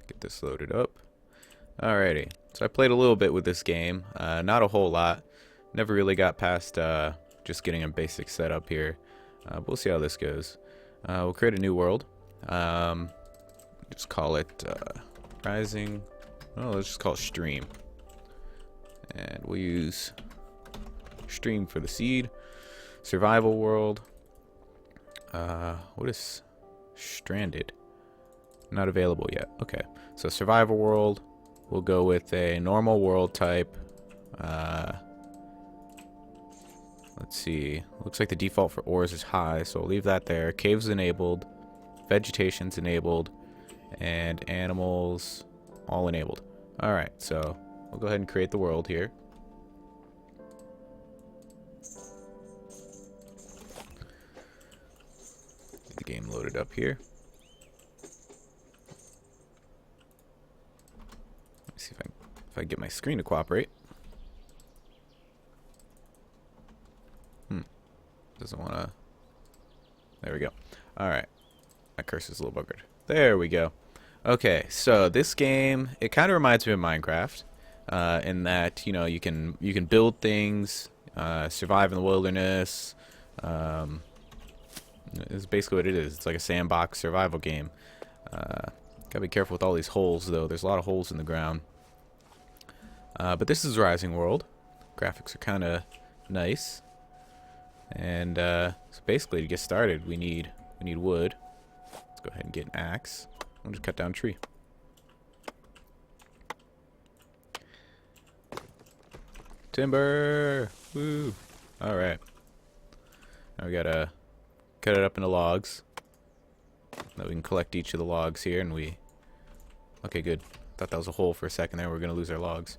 Get this loaded up. Alrighty, so I played a little bit with this game, not a whole lot. Never really got past just getting a basic setup here. But we'll see how this goes. We'll create a new world. Just call it Rising. Oh, let's just call it Stream. And we'll use Stream for the seed. Survival world. What is Stranded? Not available yet. Okay, so survival world. We'll go with a normal world type. Let's see. Looks like the default for ores is high, so I'll leave that there. Caves enabled. Vegetation's enabled. And animals all enabled. Alright, so we'll go ahead and create the world here. Get the game loaded up here. Let's see if I get my screen to cooperate. Doesn't want to. There we go. Alright. My cursor's a little buggered. There we go. Okay, so this game, it kind of reminds me of Minecraft, in that, you know, you can build things, survive in the wilderness. It's basically what it is. It's like a sandbox survival game. Gotta be careful with all these holes, though. There's a lot of holes in the ground. But this is Rising World. Graphics are kind of nice. And so basically, to get started, we need wood. Let's go ahead and get an axe. We'll just cut down a tree. Timber! Woo! Alright. Now we gotta cut it up into logs. Now we can collect each of the logs here, and we... Okay, good. Thought that was a hole for a second there. We're gonna lose our logs.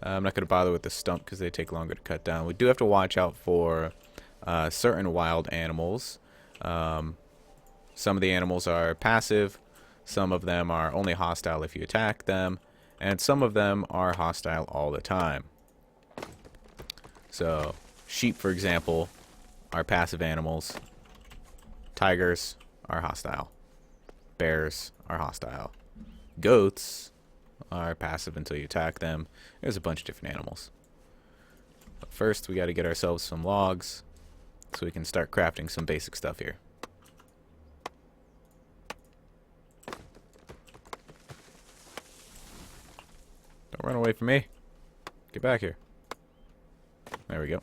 I'm not gonna bother with the stump because they take longer to cut down. We do have to watch out for certain wild animals. Some of the animals are passive, some of them are only hostile if you attack them, and some of them are hostile all the time. So, sheep, for example, are passive animals. Tigers are hostile. Bears are hostile. Goats are passive until you attack them. There's a bunch of different animals. But first, we got to get ourselves some logs so we can start crafting some basic stuff here. Don't run away from me. Get back here. There we go.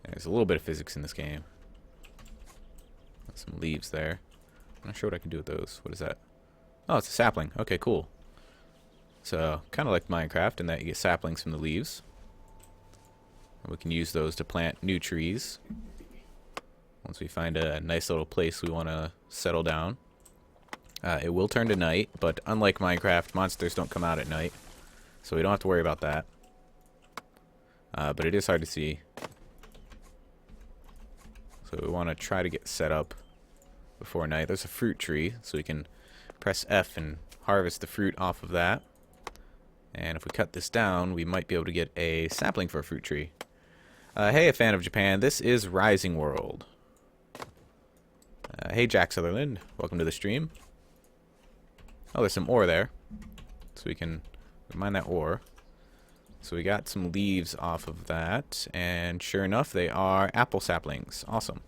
There's a little bit of physics in this game. Some leaves there. I'm not sure what I can do with those. What is that? Oh, it's a sapling. Okay, cool. So, kind of like Minecraft in that you get saplings from the leaves. And we can use those to plant new trees. Once we find a nice little place we want to settle down. It will turn to night, but unlike Minecraft, monsters don't come out at night. So we don't have to worry about that. But it is hard to see. So we want to try to get set up before night. There's a fruit tree, so we can press F and harvest the fruit off of that. And if we cut this down, we might be able to get a sapling for a fruit tree. Hey, a fan of Japan. This is Rising World. Hey, Jack Sutherland. Welcome to the stream. Oh, there's some ore there. So we can mine that ore. So we got some leaves off of that. And sure enough, they are apple saplings. Awesome.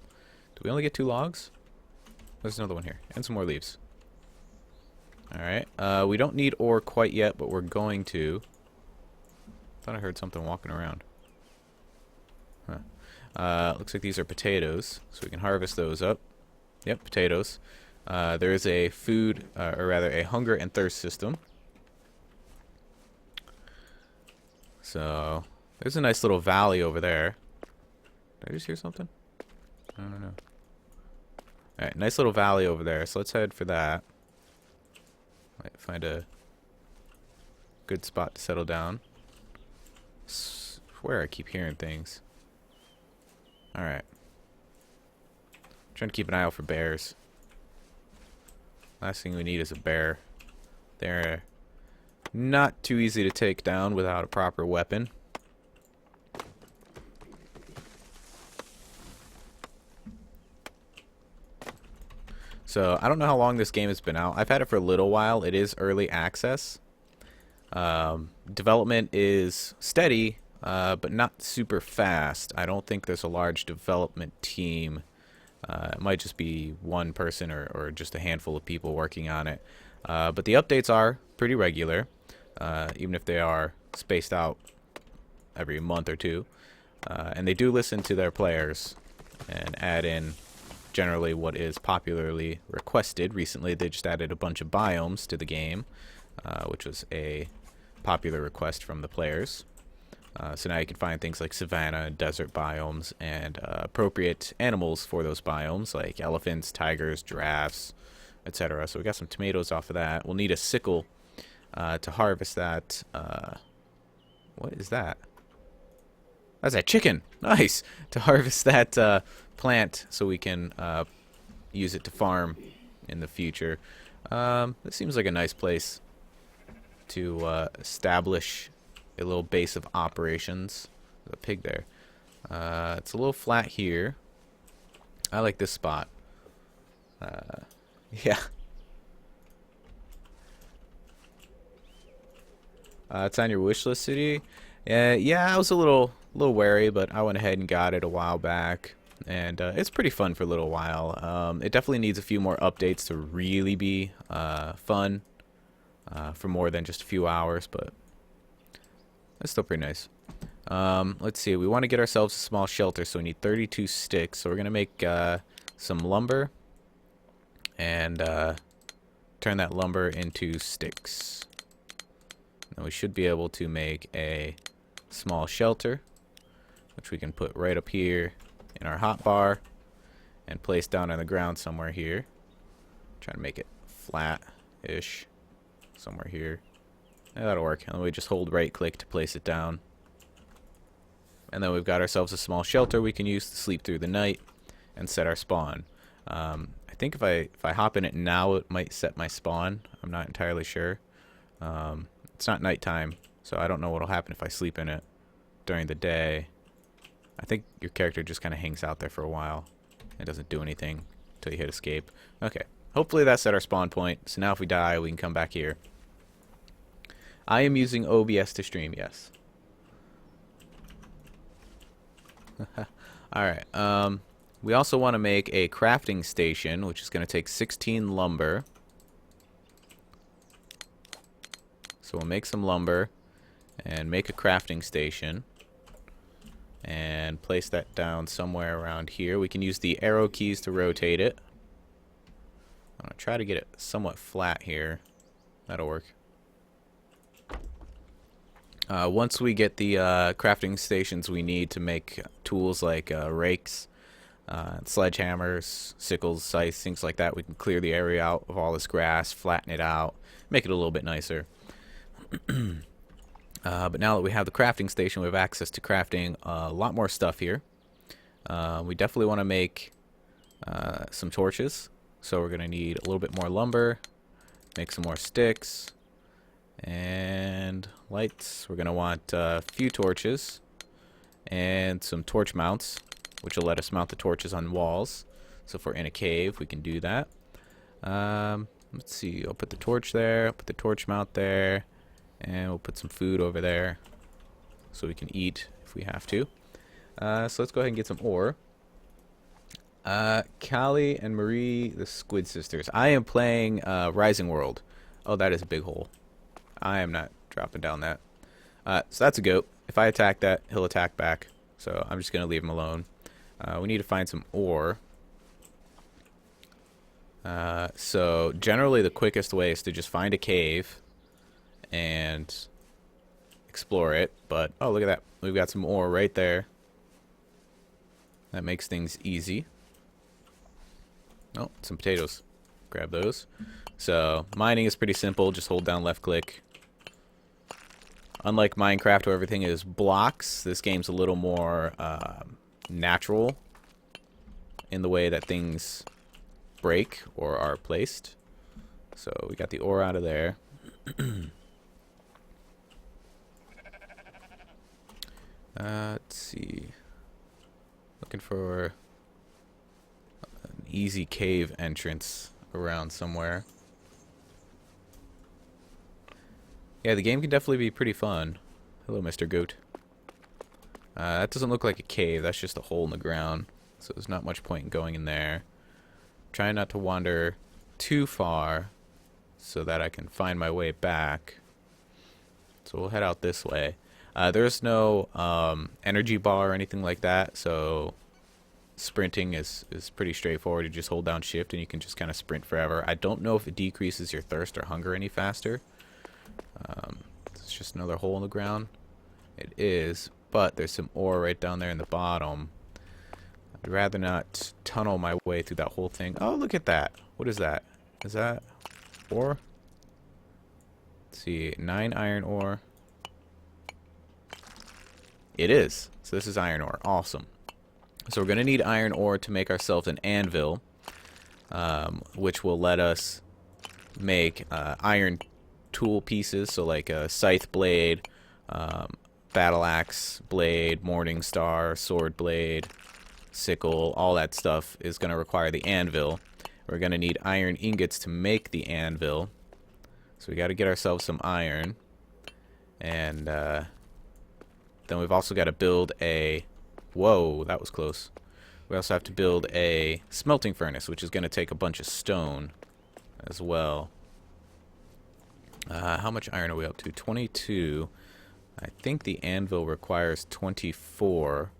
Do we only get 2 logs? There's another one here. And some more leaves. Alright. We don't need ore quite yet, but we're going to. Thought I heard something walking around. Huh. Looks like these are potatoes. So we can harvest those up. Yep, potatoes. There is a food, or rather a hunger and thirst system. So, there's a nice little valley over there. Did I just hear something? I don't know. Alright, nice little valley over there. So let's head for that. Might find a good spot to settle down. Where I keep hearing things. Alright. Trying to keep an eye out for bears. Last thing we need is a bear. They're not too easy to take down without a proper weapon. So I don't know how long this game has been out. I've had it for a little while. It is early access. Development is steady, but not super fast. I don't think there's a large development team. It might just be one person or just a handful of people working on it. But the updates are pretty regular, even if they are spaced out every month or two. And they do listen to their players and add in generally what is popularly requested. Recently, they just added a bunch of biomes to the game, which was a popular request from the players. So now you can find things like savanna and desert biomes and appropriate animals for those biomes, like elephants, tigers, giraffes, etc. So we got some tomatoes off of that. We'll need a sickle to harvest that. What is that? That's a chicken. Nice. To harvest that plant so we can use it to farm in the future. This seems like a nice place to establish a little base of operations. There's a pig there. It's a little flat here. I like this spot. Yeah. It's on your wish list, city. Yeah, I was a little wary, but I went ahead and got it a while back, and it's pretty fun for a little while. It definitely needs a few more updates to really be fun for more than just a few hours, but it's still pretty nice. Let's see. We want to get ourselves a small shelter, so we need 32 sticks. So we're gonna make some lumber and turn that lumber into sticks. And we should be able to make a small shelter, which we can put right up here in our hotbar and place down on the ground somewhere here. Trying to make it flat-ish somewhere here. Yeah, that'll work. And then we just hold right-click to place it down. And then we've got ourselves a small shelter we can use to sleep through the night and set our spawn. I think if I hop in it now, it might set my spawn. I'm not entirely sure. It's not nighttime, so I don't know what'll happen if I sleep in it during the day. I think your character just kind of hangs out there for a while. It doesn't do anything until you hit escape. Okay, hopefully that's at our spawn point. So now if we die, we can come back here. I am using OBS to stream, yes. Alright, we also want to make a crafting station, which is going to take 16 lumber. So we'll make some lumber and make a crafting station and place that down somewhere around here. We can use the arrow keys to rotate it. I'm going to try to get it somewhat flat here. That'll work. Once we get the crafting stations we need to make tools like rakes, sledgehammers, sickles, scythes, things like that, we can clear the area out of all this grass, flatten it out, make it a little bit nicer. But now that we have the crafting station, we have access to crafting a lot more stuff here. We definitely want to make some torches, so we're going to need a little bit more lumber, make some more sticks, and lights. We're going to want a few torches and some torch mounts, which will let us mount the torches on walls. So if we're in a cave, we can do that. Let's see, I'll put the torch there, put the torch mount there, and we'll put some food over there so we can eat if we have to. So let's go ahead and get some ore. Callie and Marie, the Squid Sisters. I am playing Rising World. Oh, that is a big hole. I am not dropping down that. So that's a goat. If I attack that, he'll attack back. So I'm just going to leave him alone. We need to find some ore. So generally the quickest way is to just find a cave and explore it. But, oh, look at that. We've got some ore right there. That makes things easy. Oh, some potatoes. Grab those. So mining is pretty simple. Just hold down left click. Unlike Minecraft where everything is blocks, this game's a little more natural in the way that things break or are placed. So we got the ore out of there. Let's see. Looking for an easy cave entrance. around somewhere. Yeah, the game can definitely be pretty fun. Hello, Mr. Goat. That doesn't look like a cave. That's just a hole in the ground. So there's not much point in going in there. Trying not to wander too far so that I can find my way back. So we'll head out this way. There's no energy bar or anything like that, so sprinting is pretty straightforward. You just hold down shift and you can just kind of sprint forever. I don't know if it decreases your thirst or hunger any faster. It's just another hole in the ground. It is, but there's some ore right down there in the bottom. I'd rather not tunnel my way through that whole thing. Oh, look at that. What is that? Is that ore? Let's see, 9 iron ore. It is. So this is iron ore. Awesome. So we're going to need iron ore to make ourselves an anvil, which will let us make iron tool pieces, so like a scythe blade, battle axe blade, morning star, sword blade, sickle, all that stuff is going to require the anvil. We're going to need iron ingots to make the anvil, so we got to get ourselves some iron, and then we've also got to build a... Whoa, that was close. We also have to build a smelting furnace, which is going to take a bunch of stone as well. How much iron are we up to? 22. I think the anvil requires 24,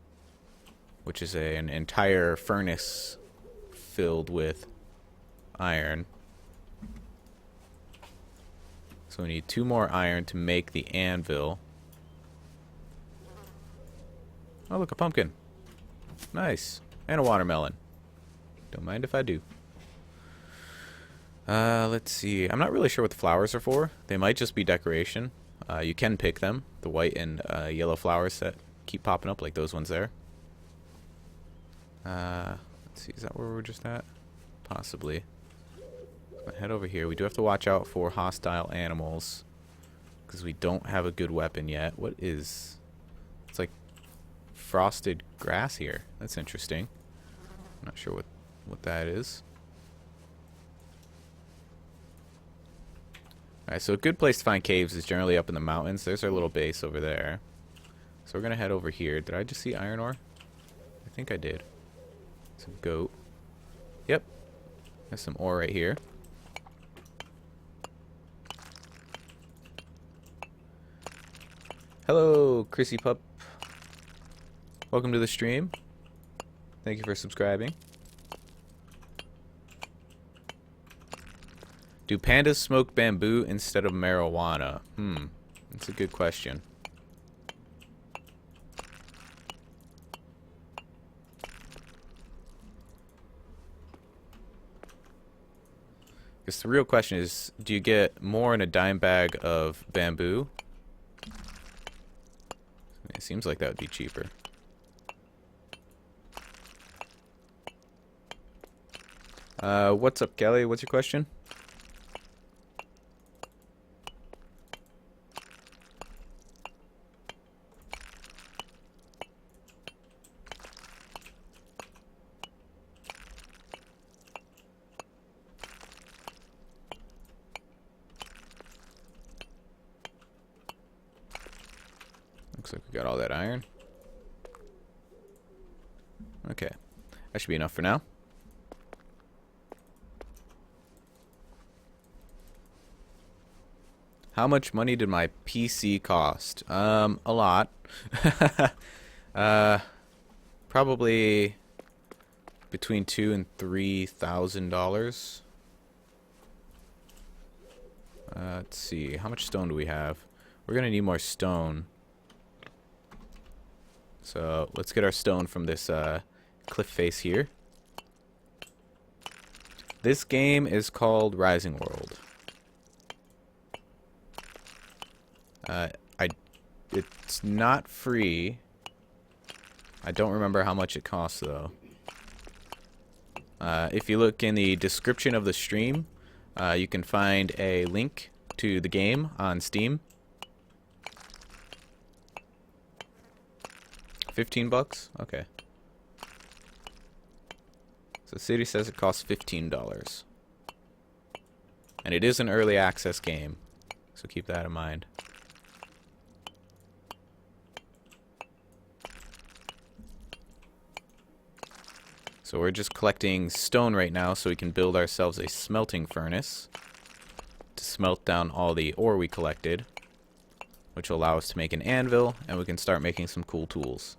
which is an entire furnace filled with iron. So we need 2 more iron to make the anvil. Oh, look, a pumpkin. Nice. And a watermelon. Don't mind if I do. Let's see. I'm not really sure what the flowers are for. They might just be decoration. You can pick them. The white and yellow flowers that keep popping up, like those ones there. Let's see. Is that where we're just at? Possibly. Let's head over here. We do have to watch out for hostile animals, because we don't have a good weapon yet. What is... It's like frosted grass here. That's interesting. I'm not sure what that is. Alright, so a good place to find caves is generally up in the mountains. There's our little base over there. So we're going to head over here. Did I just see iron ore? I think I did. Some goat. Yep. There's some ore right here. Hello, Chrissy Pup. Welcome to the stream. Thank you for subscribing. Do pandas smoke bamboo instead of marijuana? That's a good question. Guess the real question is, do you get more in a dime bag of bamboo? It seems like that would be cheaper. What's up, Kelly? What's your question? Looks like we got all that iron. Okay. That should be enough for now. How much money did my PC cost? A lot. Probably between $2,000 and $3,000. Let's see. How much stone do we have? We're gonna need more stone. So let's get our stone from this cliff face here. This game is called Rising World. It's not free. I don't remember how much it costs though. If you look in the description of the stream, you can find a link to the game on Steam. 15 bucks? Okay. So the city says it costs $15. And it is an early access game, so keep that in mind. So we're just collecting stone right now so we can build ourselves a smelting furnace to smelt down all the ore we collected, which will allow us to make an anvil, and we can start making some cool tools.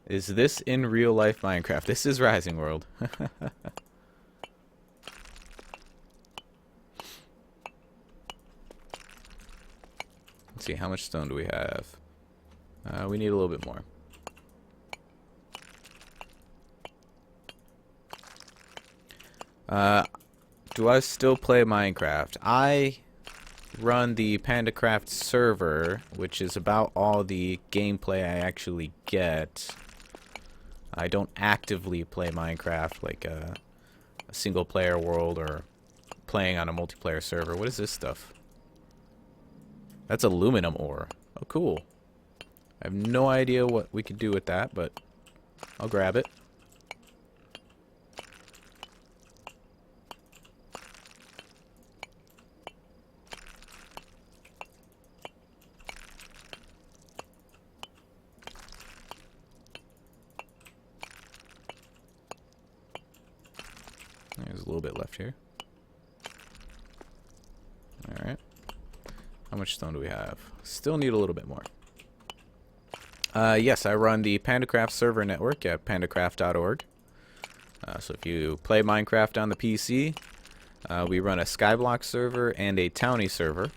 Is this in real life Minecraft? This is Rising World. Let's see, how much stone do we have? We need a little bit more. Do I still play Minecraft? I run the PandaCraft server, which is about all the gameplay I actually get. I don't actively play Minecraft like a single player world or playing on a multiplayer server. What is this stuff? That's aluminum ore. Oh, cool. I have no idea what we could do with that, but I'll grab it. There's a little bit left here. Alright. How much stone do we have? Still need a little bit more. Yes, I run the PandaCraft server network at pandacraft.org. So if you play Minecraft on the PC, we run a Skyblock server and a Townie server.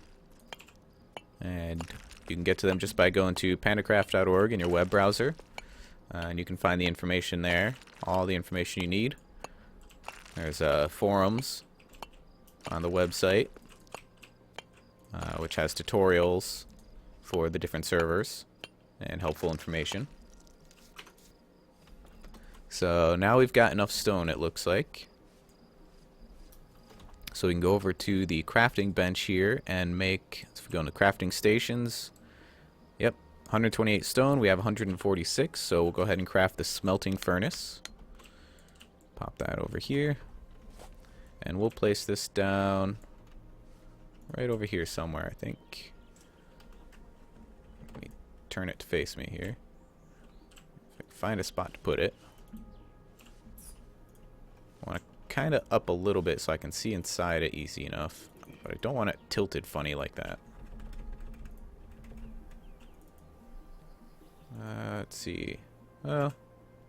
And you can get to them just by going to pandacraft.org in your web browser. And you can find the information there, all the information you need. There's forums on the website, which has tutorials for the different servers and helpful information. So now we've got enough stone, it looks like. So we can go over to the crafting bench here and make, so if we go into crafting stations, yep, 128 stone, we have 146, so we'll go ahead and craft the smelting furnace. Pop that over here. And we'll place this down right over here somewhere, I think. Let me turn it to face me here. If I can find a spot to put it. I want to kind of up a little bit so I can see inside it easy enough. But I don't want it tilted funny like that. Let's see. Well,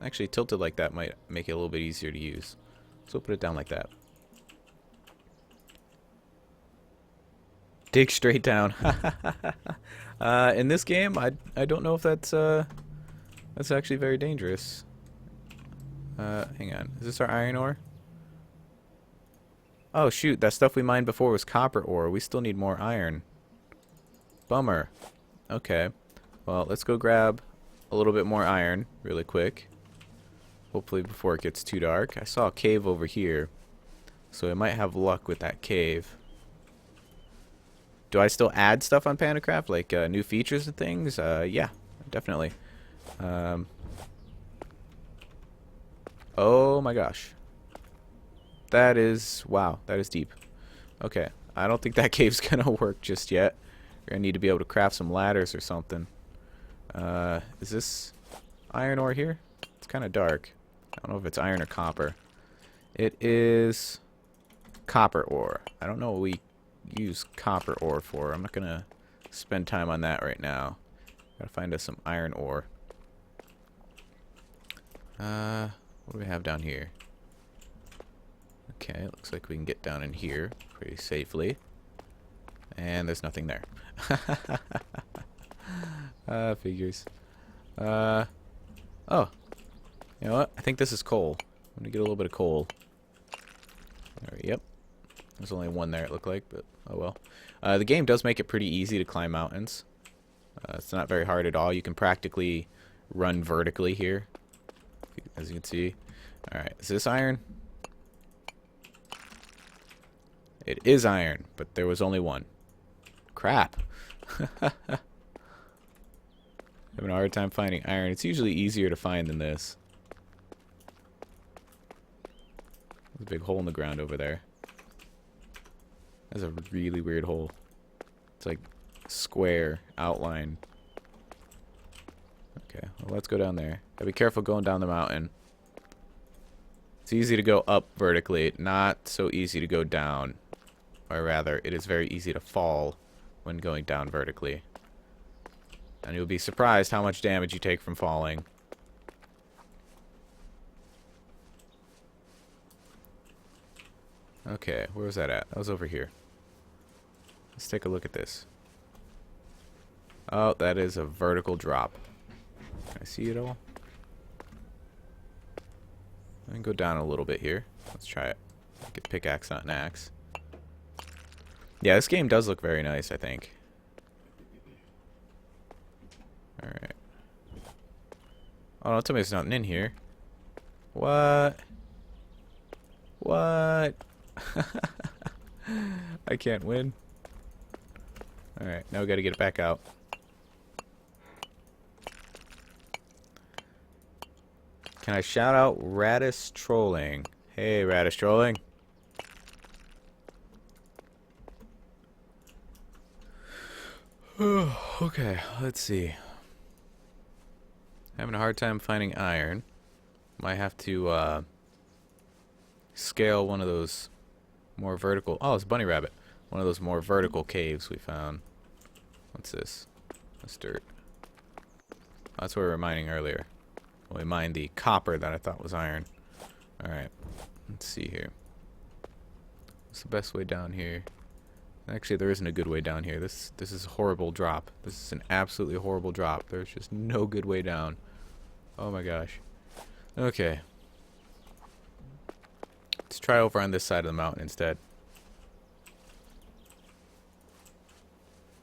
actually tilted like that might make it a little bit easier to use. So we'll put it down like that. Dig straight down. In this game, I don't know if that's actually very dangerous. Hang on. Is this our iron ore? Oh shoot, that stuff we mined before was copper ore. We still need more iron. Bummer. Okay. Well, let's go grab a little bit more iron really quick. Hopefully before it gets too dark. I saw a cave over here, so I might have luck with that cave. Do I still add stuff on PandaCraft, like new features and things? Yeah, definitely. Oh my gosh. That is, wow, that is deep. Okay, I don't think that cave's gonna work just yet. We're gonna need to be able to craft some ladders or something. Is this iron ore here? It's kind of dark. I don't know if it's iron or copper. It is copper ore. I don't know what we use copper ore for. I'm not gonna spend time on that right now. Gotta find us some iron ore. What do we have down here? Okay, it looks like we can get down in here pretty safely. And there's nothing there. Figures. Oh. You know what? I think this is coal. I'm gonna get a little bit of coal. There, yep. There's only one there, it looked like, but oh well. The game does make it pretty easy to climb mountains. It's not very hard at all. You can practically run vertically here, as you can see. Alright, is this iron? It is iron, but there was only one. Crap. Having a hard time finding iron. It's usually easier to find than this. There's a big hole in the ground over there. That's a really weird hole. It's like square outline. Okay, well, let's go down there. Gotta be careful going down the mountain. It's easy to go up vertically, not so easy to go down. Or rather, it is very easy to fall when going down vertically. And you'll be surprised how much damage you take from falling. Okay, where was that at? That was over here. Let's take a look at this. Oh, that is a vertical drop. Can I see it all? I can go down a little bit here. Let's try it. Get pickaxe, not an axe. Yeah, this game does look very nice, I think. Alright. Oh, don't tell me there's nothing in here. What? What? I can't win. Alright, now we gotta get it back out. Can I shout out Radish Trolling? Hey, Radish Trolling. Okay, let's see. Having a hard time finding iron. Might have to scale one of those more vertical. Oh, it's a bunny rabbit. One of those more vertical caves we found. What's this? That's dirt. That's what we were mining earlier. Well, we mined the copper that I thought was iron. Alright. Let's see here. What's the best way down here? Actually, there isn't a good way down here. This is a horrible drop. This is an absolutely horrible drop. There's just no good way down. Oh my gosh. Okay. Let's try over on this side of the mountain instead.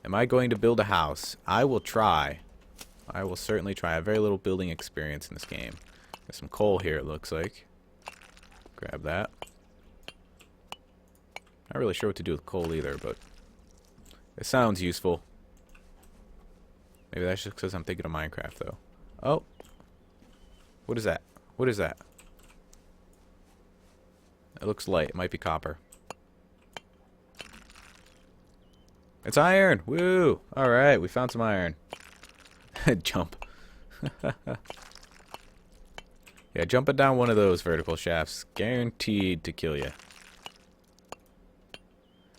Am I going to build a house? I will try. I will certainly try. I have very little building experience in this game. There's some coal here, it looks like. Grab that. Not really sure what to do with coal either, but it sounds useful. Maybe that's just because I'm thinking of Minecraft, though. Oh. What is that? What is that? It looks light. It might be copper. It's iron! Woo! Alright, we found some iron. Jump. Yeah, jumping down one of those vertical shafts. Guaranteed to kill you.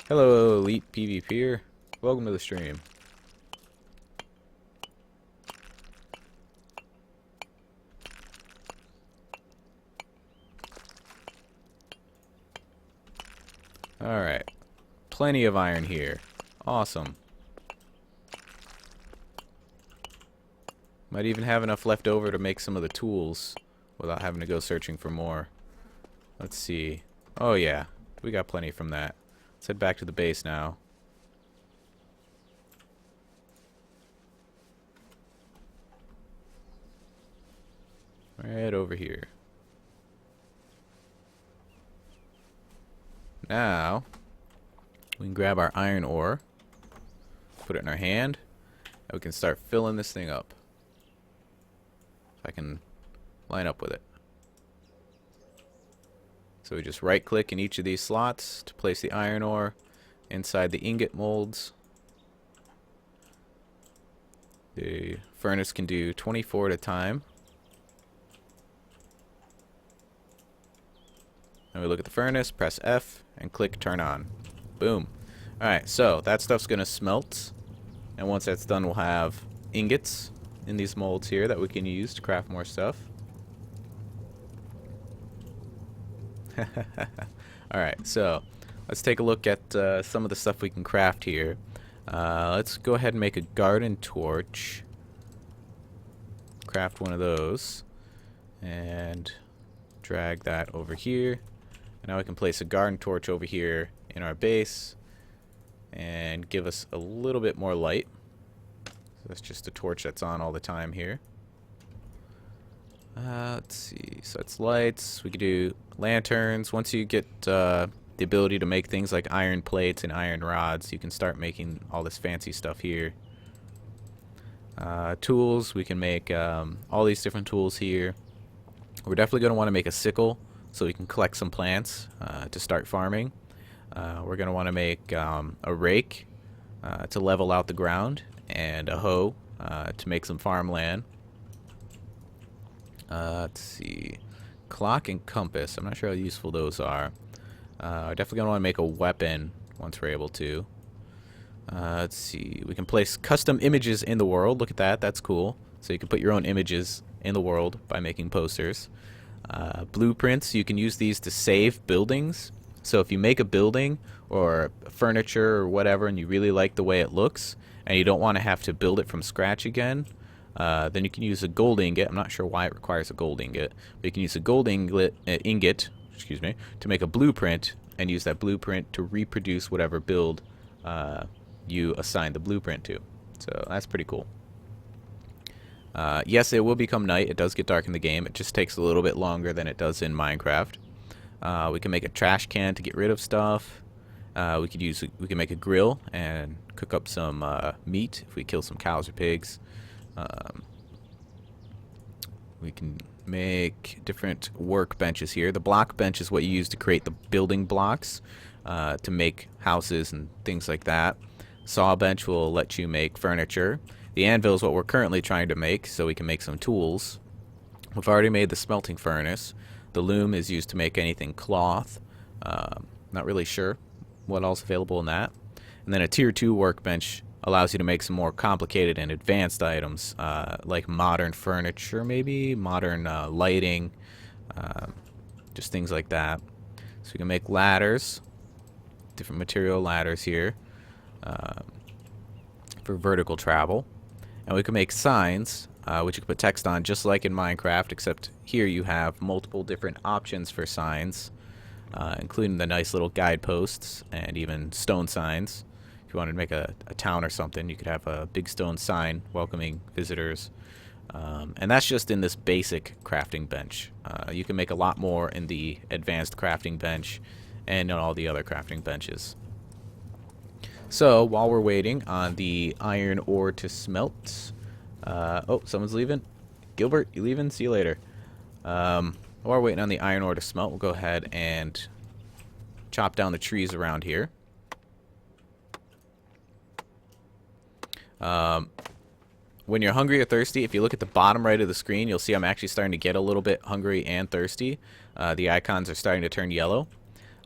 Hello, elite PvPer. Welcome to the stream. Alright. Plenty of iron here. Awesome. Might even have enough left over to make some of the tools without having to go searching for more. Let's see. Oh yeah, we got plenty from that. Let's head back to the base now. Right over here. Now, we can grab our iron ore, put it in our hand, and we can start filling this thing up. If I can line up with it. So we just right click in each of these slots to place the iron ore inside the ingot molds. The furnace can do 24 at a time. And we look at the furnace, press F, and click turn on. Boom. Alright, so that stuff's going to smelt. And once that's done, we'll have ingots in these molds here that we can use to craft more stuff. Alright, so let's take a look at some of the stuff we can craft here. Let's go ahead and make a garden torch. Craft one of those. And drag that over here. And now we can place a garden torch over here in our base. And give us a little bit more light. So that's just a torch that's on all the time here. Let's see. So it's lights. We could do lanterns. Once you get the ability to make things like iron plates and iron rods, you can start making all this fancy stuff here. Tools, we can make all these different tools here. We're definitely going to want to make a sickle so we can collect some plants to start farming. We're going to want to make a rake to level out the ground, and a hoe to make some farmland. Let's see. Clock and compass. I'm not sure how useful those are. Definitely going to want to make a weapon once we're able to. Let's see. We can place custom images in the world. Look at that. That's cool. So you can put your own images in the world by making posters. Blueprints. You can use these to save buildings. So if you make a building or furniture or whatever and you really like the way it looks and you don't want to have to build it from scratch again, then you can use a gold ingot. I'm not sure why it requires a gold ingot, but you can use a gold ingot, to make a blueprint and use that blueprint to reproduce whatever build you assign the blueprint to. So that's pretty cool. Yes, it will become night. It does get dark in the game. It just takes a little bit longer than it does in Minecraft. We can make a trash can to get rid of stuff. We can make a grill and cook up some meat if we kill some cows or pigs. We can make different workbenches here. The block bench is what you use to create the building blocks to make houses and things like that. Saw bench will let you make furniture. The anvil is what we're currently trying to make so we can make some tools. We've already made the smelting furnace. The loom is used to make anything cloth. Not really sure what else is available in that. And then a tier 2 workbench allows you to make some more complicated and advanced items, like modern furniture, maybe modern lighting, just things like that. So we can make ladders, different material ladders here for vertical travel. And we can make signs, which you can put text on just like in Minecraft, except here you have multiple different options for signs, including the nice little guideposts and even stone signs. If you wanted to make a town or something, you could have a big stone sign welcoming visitors. And that's just in this basic crafting bench. You can make a lot more in the advanced crafting bench and in all the other crafting benches. So while we're waiting on the iron ore to smelt, oh, someone's leaving. Gilbert, you leaving? See you later. While we're waiting on the iron ore to smelt, we'll go ahead and chop down the trees around here. When you're hungry or thirsty, if you look at the bottom right of the screen, you'll see I'm actually starting to get a little bit hungry and thirsty. The icons are starting to turn yellow.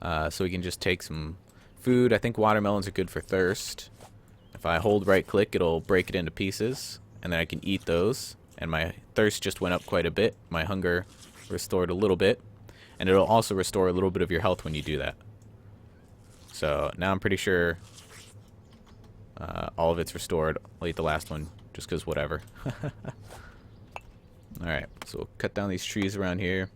So we can just take some food. I think watermelons are good for thirst. If I hold right click, it'll break it into pieces, and then I can eat those. And my thirst just went up quite a bit. My hunger restored a little bit. And it'll also restore a little bit of your health when you do that. So now I'm pretty sure all of it's restored. I'll eat the last one just because whatever. Alright, so we'll cut down these trees around here.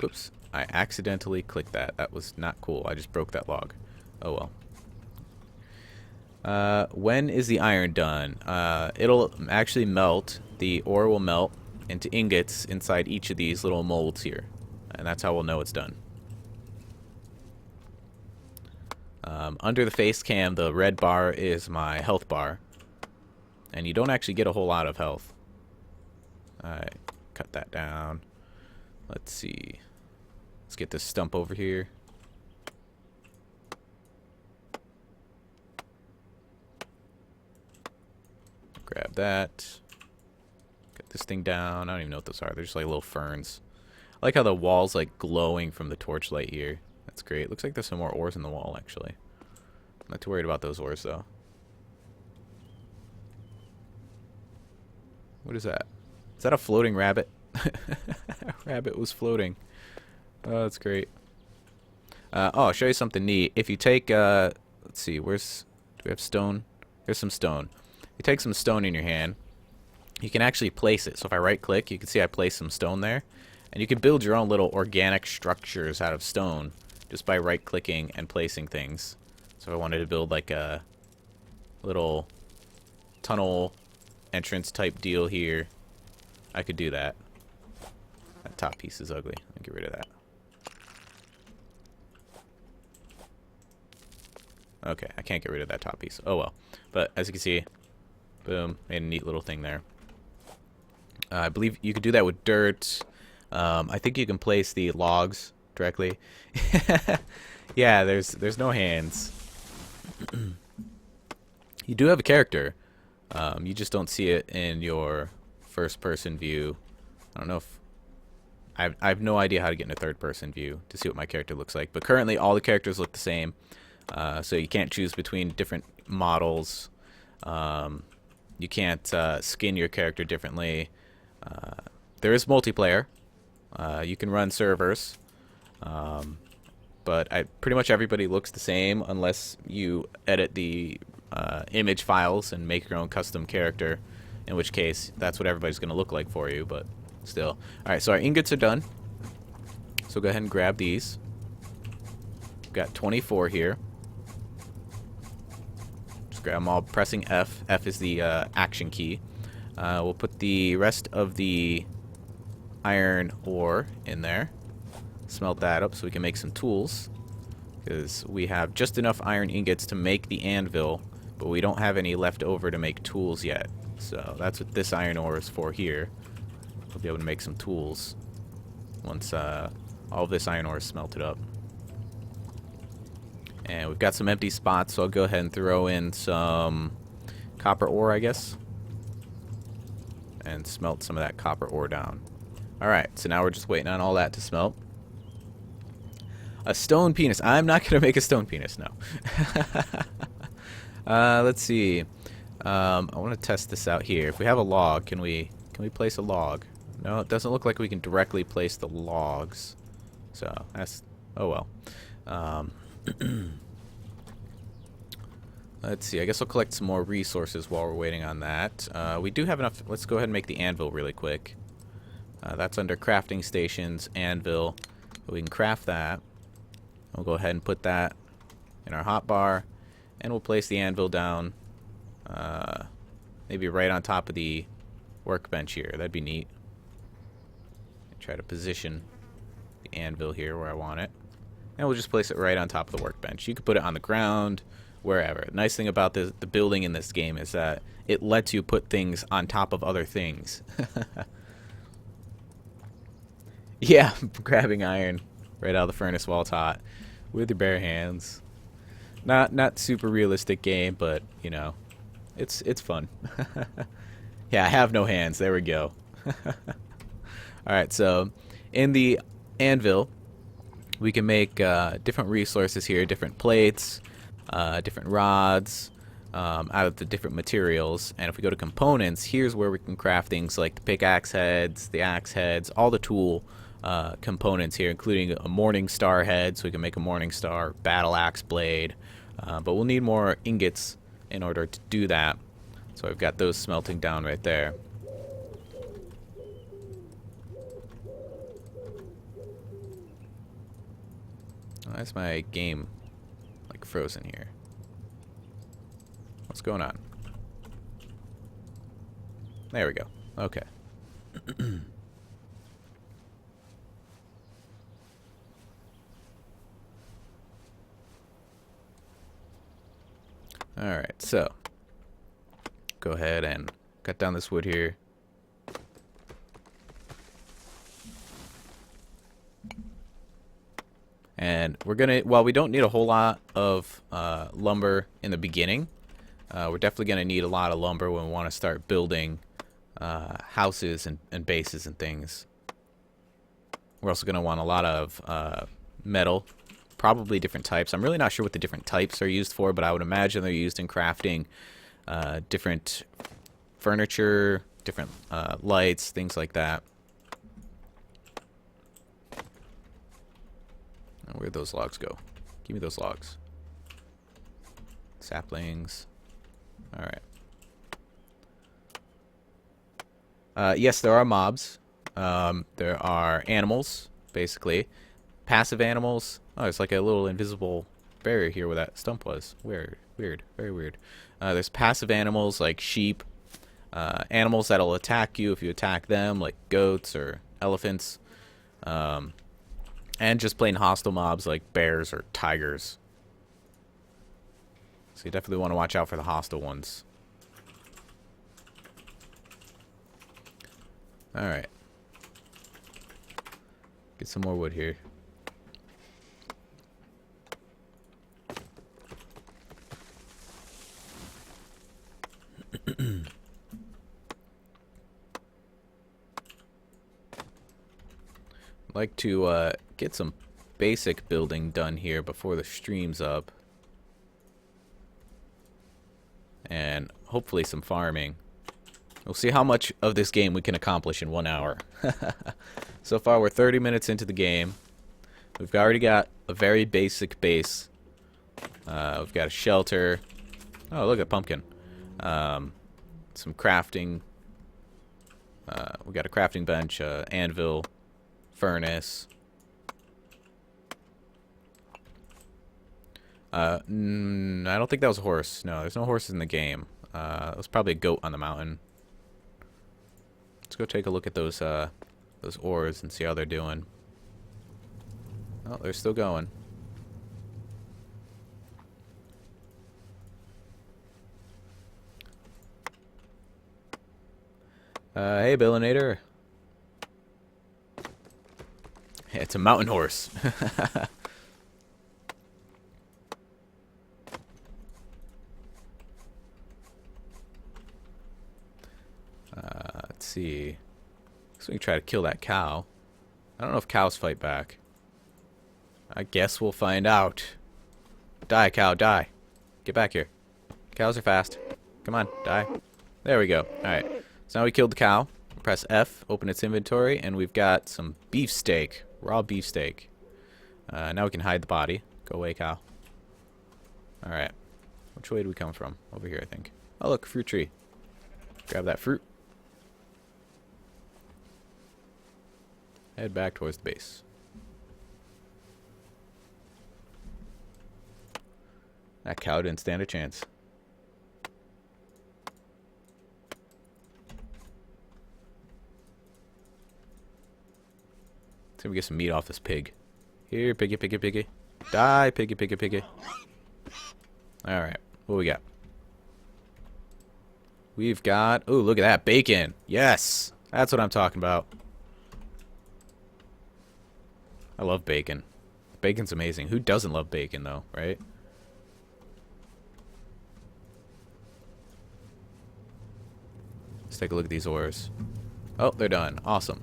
Whoops. I accidentally clicked that. That was not cool. I just broke that log. Oh well. When is the iron done? It'll actually melt. The ore will melt into ingots inside each of these little molds here. And that's how we'll know it's done. Under the face cam, the red bar is my health bar. And you don't actually get a whole lot of health. Alright, cut that down. Let's see. Let's get this stump over here. Grab that. Get this thing down. I don't even know what those are. They're just like little ferns. I like how the wall's like glowing from the torchlight here. That's great. Looks like there's some more ores in the wall, actually. I'm not too worried about those ores, though. What is that? Is that a floating rabbit? A rabbit was floating. Oh, that's great. Oh, I'll show you something neat. If you take, let's see, do we have stone? There's some stone. You take some stone in your hand, you can actually place it. So if I right click, you can see I placed some stone there. And you can build your own little organic structures out of stone just by right clicking and placing things. So if I wanted to build like a little tunnel entrance type deal here, I could do that. That top piece is ugly. I'll get rid of that. Okay, I can't get rid of that top piece. Oh well. But as you can see, Boom. Made a neat little thing there. I believe you could do that with dirt. I think you can place the logs directly. Yeah, there's no hands. You do have a character. You just don't see it in your first-person view. I don't know if... I have no idea how to get in a third-person view to see what my character looks like. But currently, all the characters look the same. So you can't choose between different models. You can't skin your character differently. There is multiplayer. You can run servers. But pretty much everybody looks the same unless you edit the image files and make your own custom character, in which case that's what everybody's going to look like for you, but still. Alright, so our ingots are done. So go ahead and grab these. We've got 24 here. Just grab them all pressing F. F is the action key. We'll put the rest of the iron ore in there. Smelt that up so we can make some tools, because we have just enough iron ingots to make the anvil, but we don't have any left over to make tools yet. So that's what this iron ore is for here. We'll be able to make some tools once all of this iron ore is smelted up. And we've got some empty spots, so I'll go ahead and throw in some copper ore, I guess, and smelt some of that copper ore down. Alright, so now we're just waiting on all that to smelt. A stone penis. I'm not going to make a stone penis, no. Let's see. I want to test this out here. If we have a log, can we place a log? No, it doesn't look like we can directly place the logs. So, that's... oh well. Let's see. I guess I'll collect some more resources while we're waiting on that. We do have enough... let's go ahead and make the anvil really quick. That's under crafting stations, anvil. We can craft that. We'll go ahead and put that in our hotbar, and we'll place the anvil down maybe right on top of the workbench here. That'd be neat. Try to position the anvil here where I want it, and we'll just place it right on top of the workbench. You could put it on the ground, wherever. The nice thing about the building in this game is that it lets you put things on top of other things. Yeah, grabbing iron right out of the furnace while it's hot with your bare hands. Not super realistic game, but you know, it's fun. Yeah, I have no hands. There we go. Alright, so in the anvil we can make different resources here, different plates, different rods, out of the different materials. And if we go to components, here's where we can craft things like the pickaxe heads, the axe heads, all the tool components here, including a morning star head, so we can make a morning star, battle axe blade, but we'll need more ingots in order to do that. So I've got those smelting down right there. Why is my game like frozen here? What's going on? There we go. Okay. Alright, so go ahead and cut down this wood here. And we're gonna, while we don't need a whole lot of lumber in the beginning, we're definitely gonna need a lot of lumber when we want to start building houses and bases and things. We're also gonna want a lot of metal. Probably different types. I'm really not sure what the different types are used for, but I would imagine they're used in crafting different furniture, different lights, things like that. Where'd those logs go? Give me those logs. Saplings. Alright. Yes, there are mobs. There are animals, basically. Passive animals. Oh, it's like a little invisible barrier here where that stump was. Weird. Very weird. There's passive animals like sheep. Animals that'll attack you if you attack them, like goats or elephants. And just plain hostile mobs like bears or tigers. So you definitely want to watch out for the hostile ones. Alright. Get some more wood here. Like to get some basic building done here before the stream's up. And hopefully some farming. We'll see how much of this game we can accomplish in 1 hour. So far we're 30 minutes into the game. We've already got a very basic base. We've got a shelter. Oh, look at pumpkin. Some crafting. We've got a crafting bench, anvil, furnace. I don't think that was a horse. No, there's no horses in the game. It was probably a goat on the mountain. Let's go take a look at those ores and see how they're doing. Oh, they're still going. Hey, Billinator. Hey, it's a mountain horse. Let's see. So we can try to kill that cow. I don't know if cows fight back. I guess we'll find out. Die, cow, die. Get back here. Cows are fast. Come on, die. There we go. Alright. So now we killed the cow. Press F, open its inventory, and we've got some beefsteak. Raw beefsteak. Now we can hide the body. Go away, cow. Alright. Which way do we come from? Over here, I think. Oh, look, fruit tree. Grab that fruit. Head back towards the base. That cow didn't stand a chance. See if we get some meat off this pig. Here, piggy, piggy, piggy. Die, piggy, piggy, piggy. Alright, what we got? We've got... Ooh, look at that. Bacon. Yes! That's what I'm talking about. I love bacon. Bacon's amazing. Who doesn't love bacon, though, right? Let's take a look at these ores. Oh, they're done. Awesome.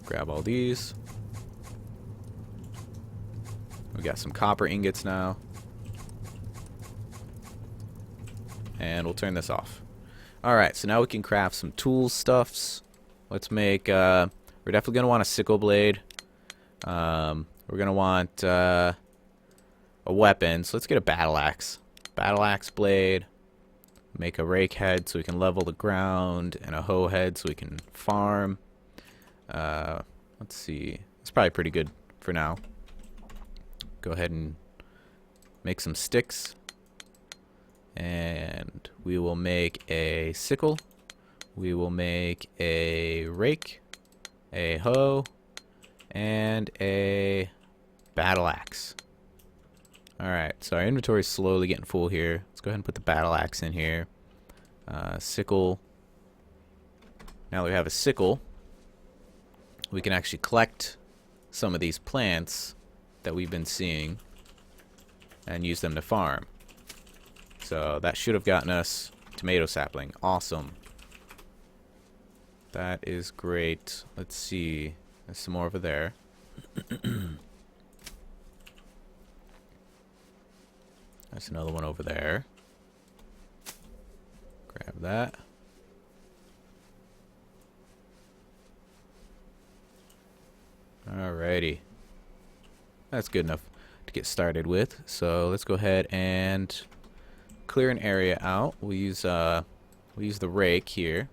Grab all these. We got some copper ingots now. And we'll turn this off. Alright, so now we can craft some tool stuffs. Let's make... we're definitely going to want a sickle blade. We're going to want a weapon. So let's get a battle axe. Battle axe blade. Make a rake head so we can level the ground. And a hoe head so we can farm. Let's see. It's probably pretty good for now. Go ahead and make some sticks. And we will make a sickle. We will make a rake. A hoe, and a battle axe. Alright, so our inventory is slowly getting full here. Let's go ahead and put the battle axe in here. Sickle. Now that we have a sickle, we can actually collect some of these plants that we've been seeing and use them to farm. So that should have gotten us tomato sapling. Awesome. That is great. Let's see. There's some more over there. There's another one over there. Grab that. Alrighty. That's good enough to get started with. So let's go ahead and clear an area out. We'll use the rake here.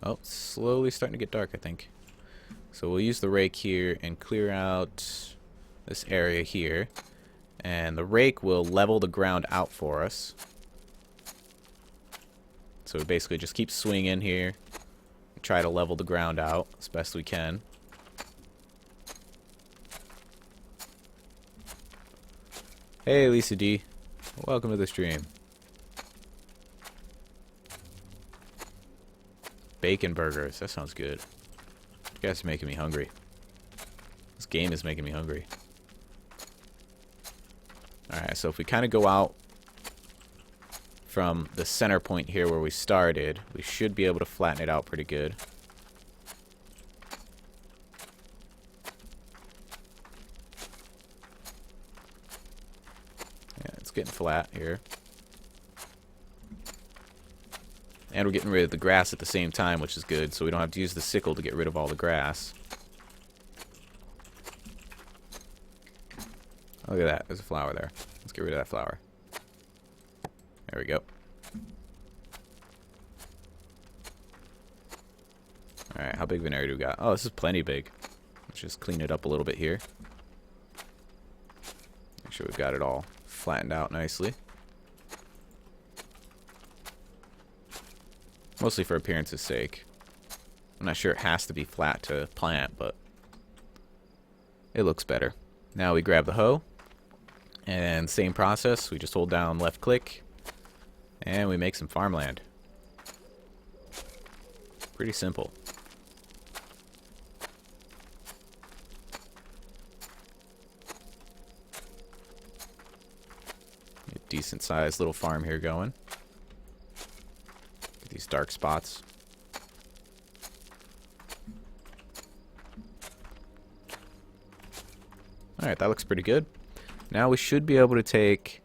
Oh, slowly starting to get dark, I think. So we'll use the rake here and clear out this area here. And the rake will level the ground out for us. So we basically just keep swinging here. Try to level the ground out as best we can. Hey, Lisa D. Welcome to the stream. Bacon burgers. That sounds good. You guys are making me hungry. This game is making me hungry. Alright, so if we kind of go out from the center point here where we started, we should be able to flatten it out pretty good. Yeah, it's getting flat here. And we're getting rid of the grass at the same time, which is good, so we don't have to use the sickle to get rid of all the grass. Look at that. There's a flower there. Let's get rid of that flower. There we go. Alright, how big of an area do we got? Oh, this is plenty big. Let's just clean it up a little bit here. Make sure we've got it all flattened out nicely. Mostly for appearance's sake. I'm not sure it has to be flat to plant, but it looks better. Now we grab the hoe, and same process. We just hold down left click, and we make some farmland. Pretty simple. A decent sized little farm here going. These dark spots. Alright, that looks pretty good. Now we should be able to take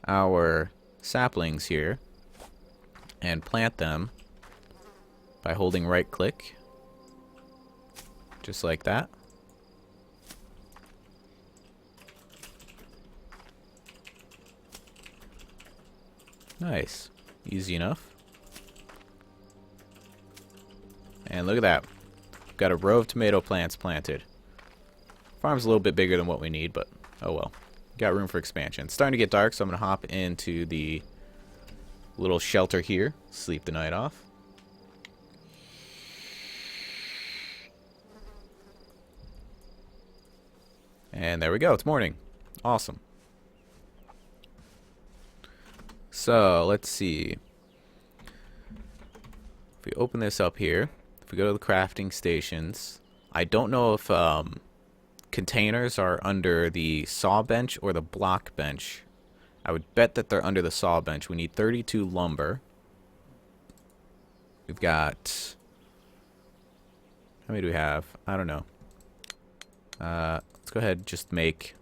our saplings here and plant them by holding right click. Just like that. Nice. Easy enough. And look at that. We've got a row of tomato plants planted. Farm's a little bit bigger than what we need, but oh well. Got room for expansion. It's starting to get dark, so I'm going to hop into the little shelter here. Sleep the night off. And there we go. It's morning. Awesome. So, let's see. If we open this up here, if we go to the crafting stations, I don't know if containers are under the saw bench or the block bench. I would bet that they're under the saw bench. We need 32 lumber. We've got... How many do we have? I don't know. Let's go ahead and just make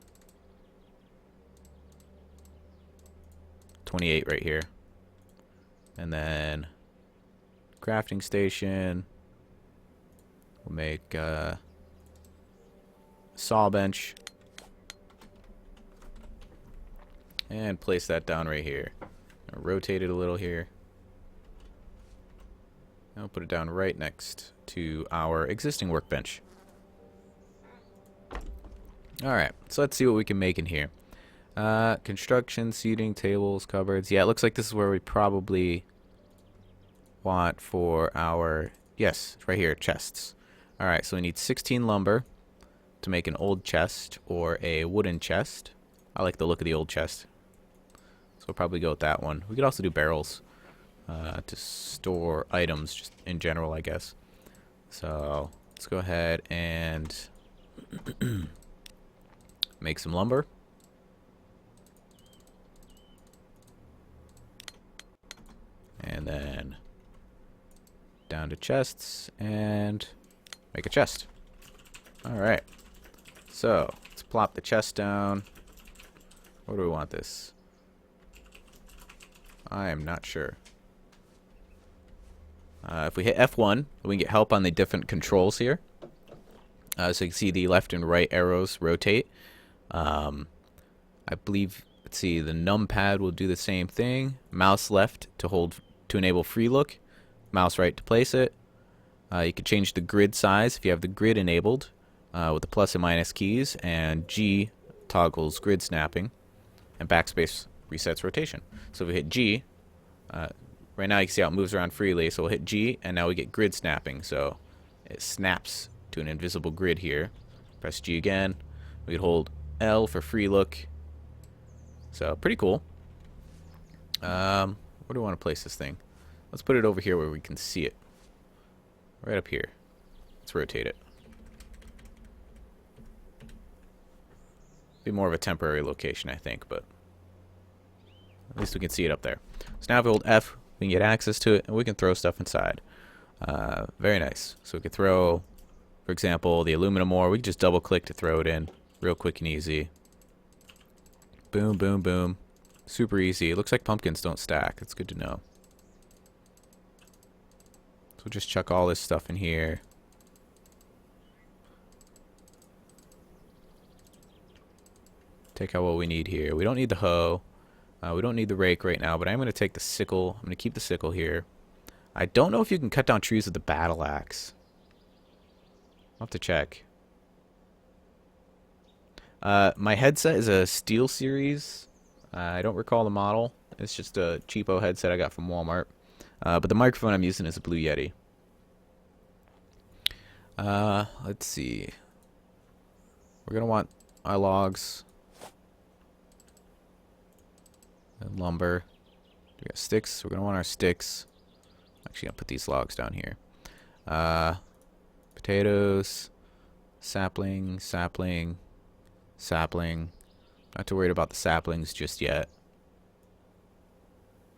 28 right here. And then crafting station. We'll make saw bench. And place that down right here. I'll rotate it a little here. I'll put it down right next to our existing workbench. Alright, so let's see what we can make in here. Construction, seating, tables, cupboards. Yeah, it looks like this is where we probably want for our... Yes, right here, chests. Alright, so we need 16 lumber to make an old chest or a wooden chest. I like the look of the old chest. So we'll probably go with that one. We could also do barrels to store items just in general, I guess. So let's go ahead and make some lumber. And then down to chests and make a chest. Alright. So let's plop the chest down. Where do we want this? I am not sure. If we hit F1, we can get help on the different controls here. So you can see the left and right arrows rotate. I believe, let's see, the numpad will do the same thing. Mouse left to enable free look. Mouse right to place it. You can change the grid size if you have the grid enabled with the plus and minus keys. And G toggles grid snapping. And backspace resets rotation. So if we hit G, right now you can see how it moves around freely. So we'll hit G, and now we get grid snapping. So it snaps to an invisible grid here. Press G again. We could hold L for free look. So pretty cool. Where do we want to place this thing? Let's put it over here where we can see it. Right up here. Let's rotate it. Be more of a temporary location, I think, but at least we can see it up there. So now if we hold F, we can get access to it, and we can throw stuff inside. Very nice. So we could throw, for example, the aluminum ore. We can just double click to throw it in. Real quick and easy. Boom, boom, boom. Super easy. It looks like pumpkins don't stack. It's good to know. So we'll just chuck all this stuff in here. Take out what we need here. We don't need the hoe. We don't need the rake right now, but I'm going to take the sickle. I'm going to keep the sickle here. I don't know if you can cut down trees with the battle axe. I'll have to check. My headset is a Steel Series. I don't recall the model. It's just a cheapo headset I got from Walmart. But the microphone I'm using is a Blue Yeti. Let's see. We're going to want our logs. And lumber. We got sticks. We're going to want our sticks. I'm actually going to put these logs down here. Potatoes. Sapling. Sapling. Sapling. Not too worried about the saplings just yet.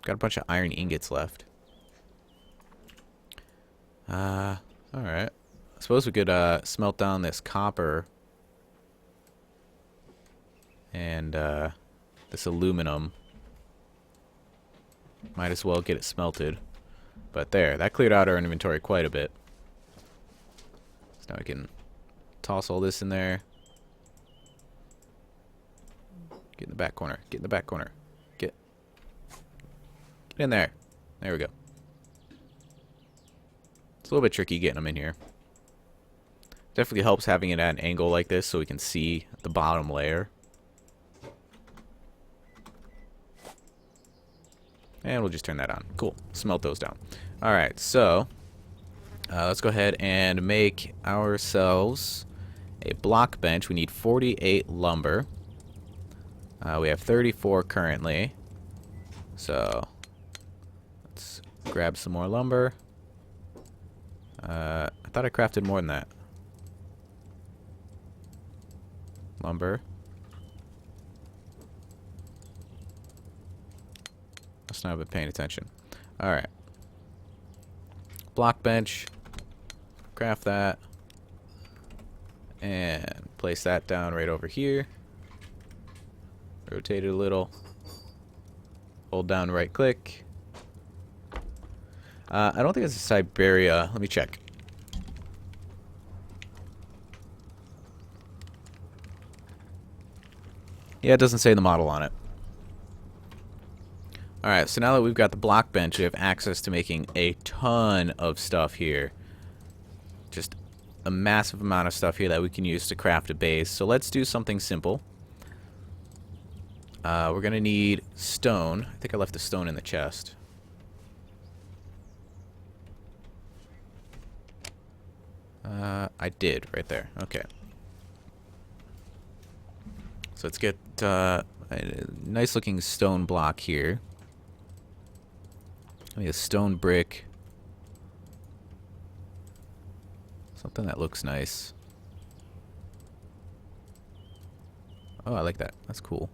Got a bunch of iron ingots left. Alright. I suppose we could smelt down this copper. And this aluminum. Might as well get it smelted. But there, that cleared out our inventory quite a bit. So now we can toss all this in there. Get in the back corner. Get in the back corner. Get in there. There we go. It's a little bit tricky getting them in here. Definitely helps having it at an angle like this so we can see the bottom layer. And we'll just turn that on. Cool. Smelt those down. Alright, so let's go ahead and make ourselves a block bench. We need 48 lumber. We have 34 currently. So let's grab some more lumber. I thought I crafted more than that. Lumber. Must not have been paying attention. Alright. Block bench. Craft that. And place that down right over here. Rotate it a little. Hold down right click. I don't think it's a Siberia. Let me check. Yeah, it doesn't say the model on it. Alright, so now that we've got the block bench, we have access to making a ton of stuff here. Just a massive amount of stuff here that we can use to craft a base. So let's do something simple. We're going to need stone. I think I left the stone in the chest. I did, right there. Okay. So let's get a nice looking stone block here. Maybe a stone brick. Something that looks nice. Oh, I like that. That's cool.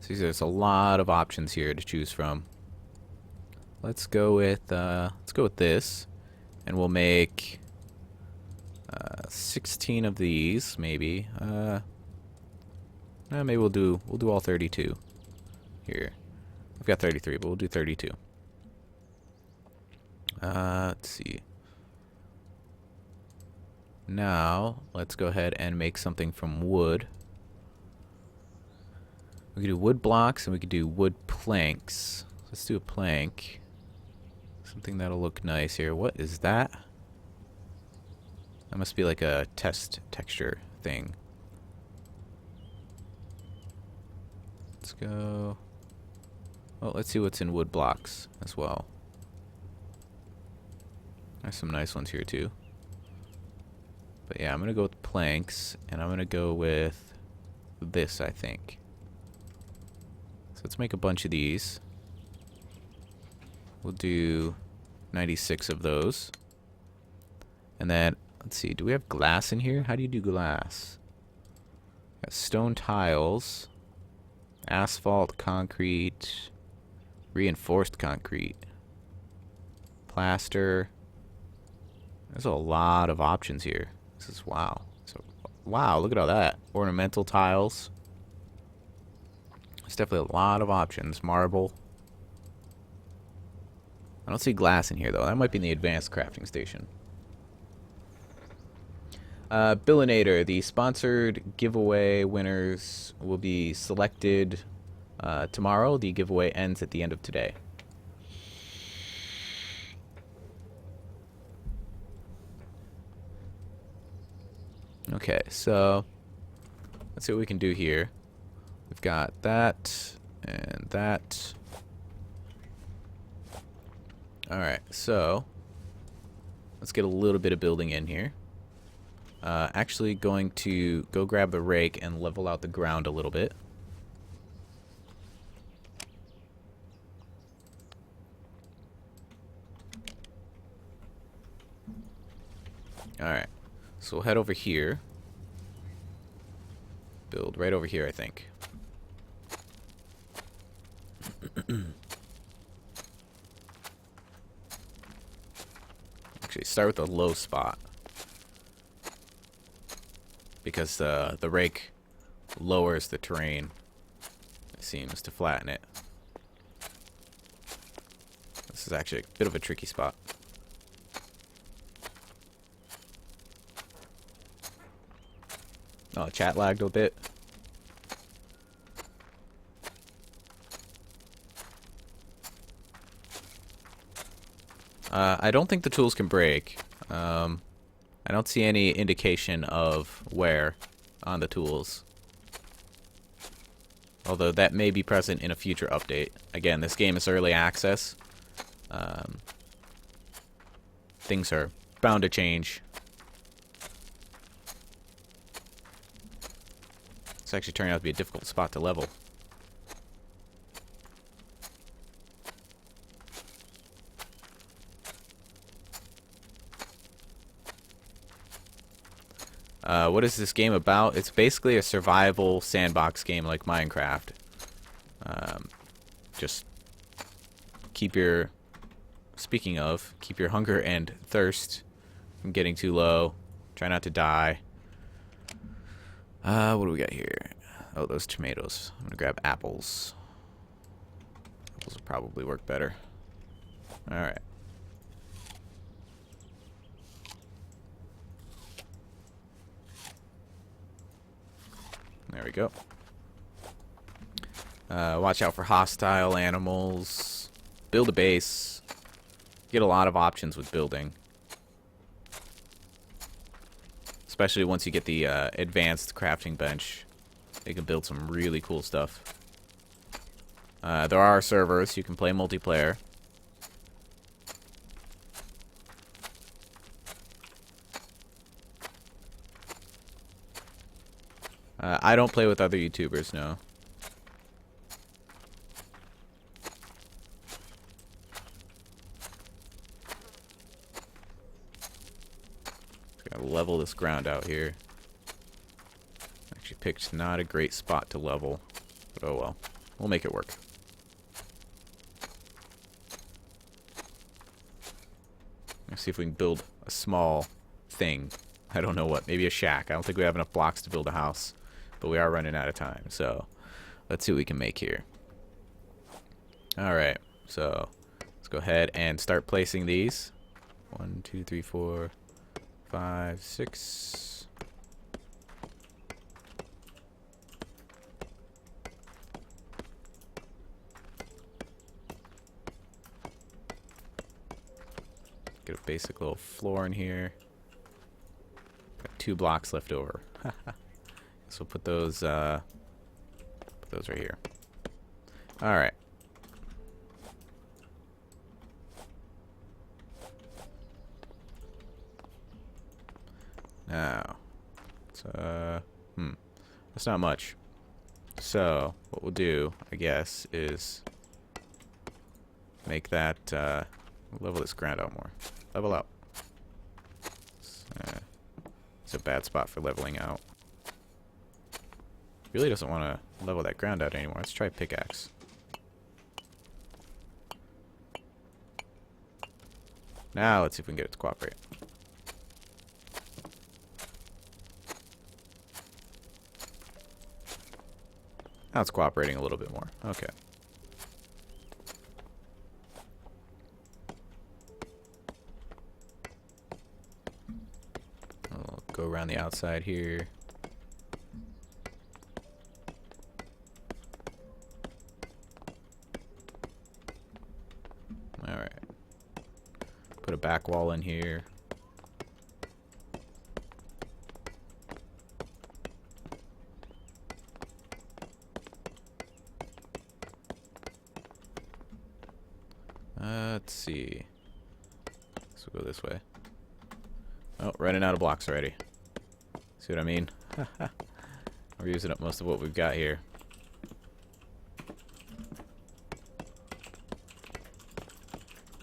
See, there's a lot of options here to choose from. Let's go with this, and we'll make 16 of these, maybe. Maybe we'll do all 32 here. I've got 33, but we'll do 32. Let's see. Now, let's go ahead and make something from wood. We could do wood blocks, and we could do wood planks. Let's do a plank. Something that'll look nice here. What is that? That must be like a test texture thing. Let's go. Well, let's see what's in wood blocks as well. There's some nice ones here too. But yeah, I'm going to go with planks, and I'm going to go with this, I think. So let's make a bunch of these. We'll do 96 of those. And then, let's see, do we have glass in here? How do you do glass? Got stone tiles, asphalt, concrete, reinforced concrete, plaster. There's a lot of options here. This is wow. So, wow, look at all that. Ornamental tiles. There's definitely a lot of options. Marble. I don't see glass in here, though. That might be in the advanced crafting station. Billinator, the sponsored giveaway winners will be selected tomorrow. The giveaway ends at the end of today. Okay, so let's see what we can do here. We've got that and that. Alright, so let's get a little bit of building in here. Actually going to go grab a rake and level out the ground a little bit. Alright, so we'll head over here. Build right over here, I think. Actually, start with a low spot. Because the rake lowers the terrain, it seems, to flatten it. This is actually a bit of a tricky spot. Oh, chat lagged a bit. I don't think the tools can break. I don't see any indication of wear on the tools. Although that may be present in a future update. Again, this game is early access. Things are bound to change. It's actually turning out to be a difficult spot to level. What is this game about? It's basically a survival sandbox game like Minecraft. Just keep your... Speaking of, keep your hunger and thirst from getting too low. Try not to die. What do we got here? Oh, those tomatoes. I'm gonna grab apples. Apples will probably work better. Alright. There we go. Watch out for hostile animals. Build a base. Get a lot of options with building. Especially once you get the advanced crafting bench. You can build some really cool stuff. There are servers. You can play multiplayer. I don't play with other YouTubers, no. Gotta level this ground out here. Actually picked not a great spot to level, but oh well. We'll make it work. Let's see if we can build a small thing. I don't know what. Maybe a shack. I don't think we have enough blocks to build a house. But we are running out of time, so let's see what we can make here. Alright, so let's go ahead and start placing these. 1, 2, 3, 4, 5, 6. Get a basic little floor in here. Got 2 blocks left over. So put those right here. All right. Now, that's not much. So what we'll do, I guess, is make that Level this ground out more. Level out. It's a bad spot for leveling out. Really doesn't want to level that ground out anymore. Let's try pickaxe. Now let's see if we can get it to cooperate. Now it's cooperating a little bit more. Okay. I'll go around the outside here. Alright. Put a back wall in here. Let's see. So we'll go this way. Oh, running out of blocks already. See what I mean? We're using up most of what we've got here.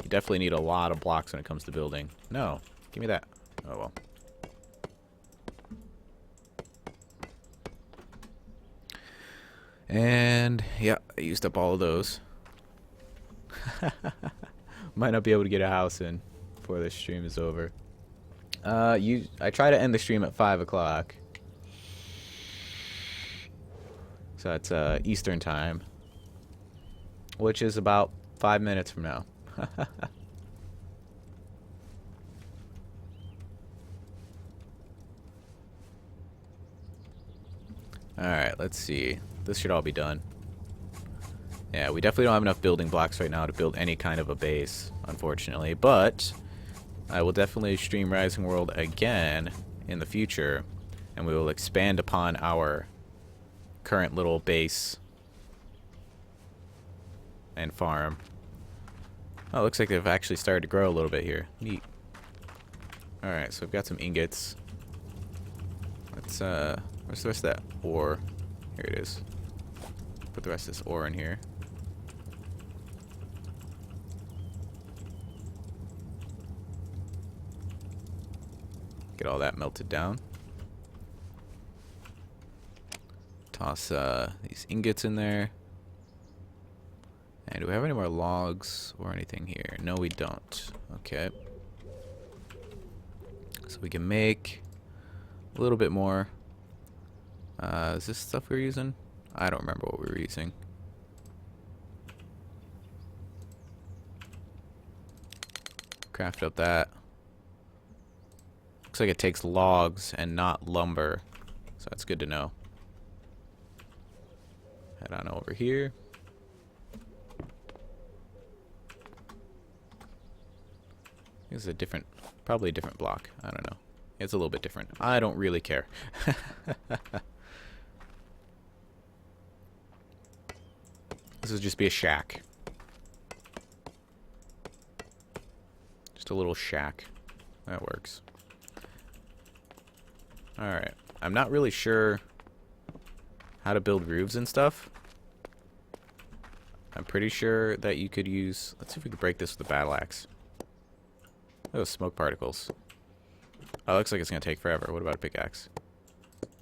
You definitely need a lot of blocks when it comes to building. No, give me that. Oh well. And yeah, I used up all of those. Might not be able to get a house in before this stream is over. I try to end the stream at 5 o'clock. So that's Eastern time, which is about 5 minutes from now. Alright, let's see. This should all be done. Yeah, we definitely don't have enough building blocks right now to build any kind of a base, unfortunately. But I will definitely stream Rising World again in the future, and we will expand upon our current little base and farm. Oh, it looks like they've actually started to grow a little bit here. Neat. Alright, so we've got some ingots. Let's, where's the rest of that ore? Here it is. Put the rest of this ore in here. Get all that melted down. Toss these ingots in there. And do we have any more logs or anything here? No, we don't. Okay. So we can make a little bit more. Is this stuff we're using? I don't remember what we were using. Craft up that. Looks like it takes logs and not lumber. So that's good to know. Head on over here. This is a different, probably a different block. I don't know. It's a little bit different. I don't really care. This will just be a shack. Just a little shack. That works. Alright. I'm not really sure how to build roofs and stuff. I'm pretty sure that you could use... Let's see if we can break this with a battle axe. Oh, smoke particles. Oh, looks like it's going to take forever. What about a pickaxe?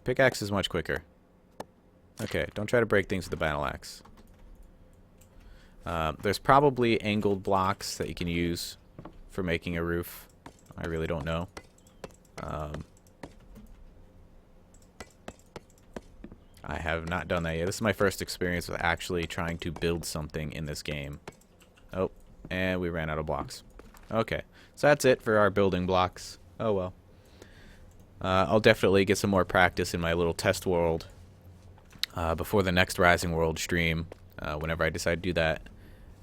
Pickaxe is much quicker. Okay, don't try to break things with a battle axe. There's probably angled blocks that you can use for making a roof. I really don't know. I have not done that yet. This is my first experience with actually trying to build something in this game. Oh, and we ran out of blocks. Okay, so that's it for our building blocks. Oh well. I'll definitely get some more practice in my little test world before the next Rising World stream, whenever I decide to do that.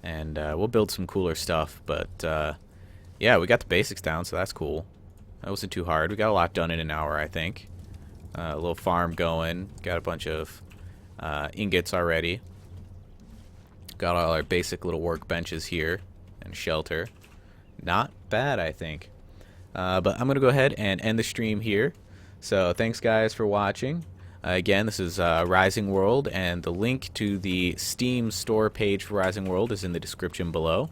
And we'll build some cooler stuff. But yeah, we got the basics down, so that's cool. That wasn't too hard. We got a lot done in an hour, I think. A little farm going. Got a bunch of ingots already. Got all our basic little workbenches here and shelter. Not bad, I think. But I'm going to go ahead and end the stream here. So thanks, guys, for watching. Again, this is Rising World, and the link to the Steam store page for Rising World is in the description below.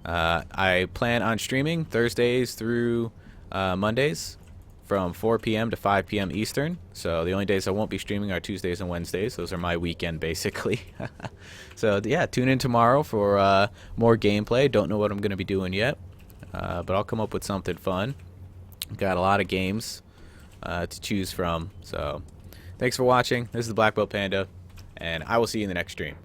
I plan on streaming Thursdays through Mondays from 4 p.m. to 5 p.m. Eastern. So the only days I won't be streaming are Tuesdays and Wednesdays. Those are my weekend, basically. So yeah, tune in tomorrow for more gameplay. Don't know what I'm going to be doing yet, but I'll come up with something fun. Got a lot of games to choose from. So thanks for watching. This is the Black Belt Panda, and I will see you in the next stream.